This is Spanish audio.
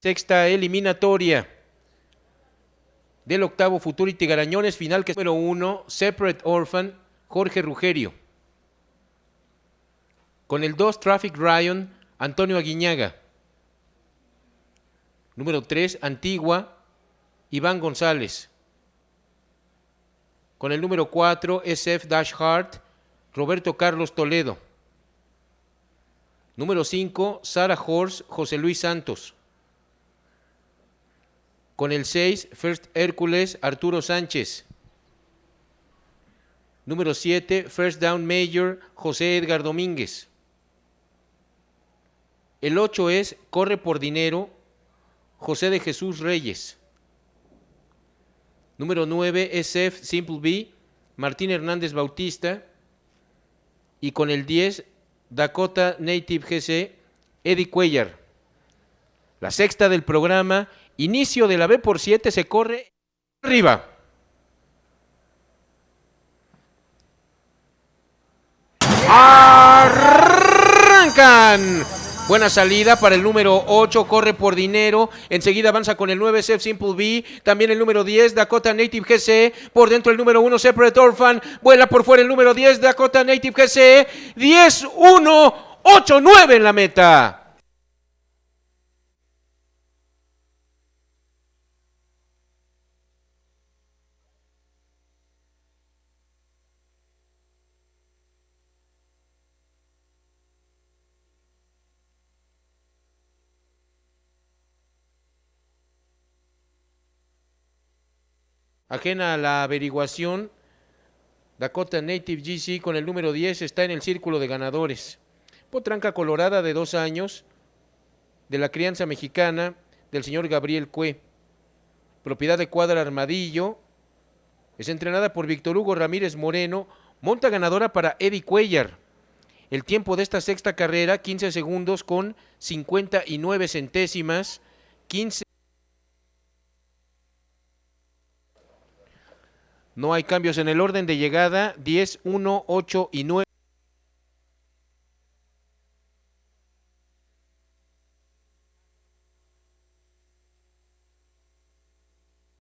Sexta eliminatoria del octavo Futurity Garañones, final que es número 1, Separate Orphan, Jorge Rugerio. Con el 2, Traffic Ryan, Antonio Aguiñaga. Número 3, Antigua, Iván González. Con el número 4, SF Dash Heart, Roberto Carlos Toledo. Número 5, Sarah Horse, José Luis Santos. Con el 6, First Hércules, Arturo Sánchez. Número 7, First Down Major, José Edgar Domínguez. El 8 es Corre por Dinero, José de Jesús Reyes. Número 9, SF Simple B, Martín Hernández Bautista. Y con el 10, Dakota Native GC, Eddie Cuellar. La sexta del programa, inicio de la B por 7, se corre arriba. ¡Arrancan! Buena salida para el número 8, Corre por Dinero. Enseguida avanza con el 9, SF Simple B. También el número 10, Dakota Native GC. Por dentro el número 1, Separate Orphan. Vuela por fuera el número 10, Dakota Native GC. 10, 1, 8, 9 en la meta. Ajena a la averiguación, Dakota Native GC con el número 10 está en el círculo de ganadores. Potranca colorada de 2 años, de la crianza mexicana del señor Gabriel Cue. Propiedad de Cuadra Armadillo. Es entrenada por Víctor Hugo Ramírez Moreno. Monta ganadora para Eddie Cuellar. El tiempo de esta sexta carrera, 15 segundos con 59 centésimas. 15. No hay cambios en el orden de llegada, 10, 1, 8 y 9.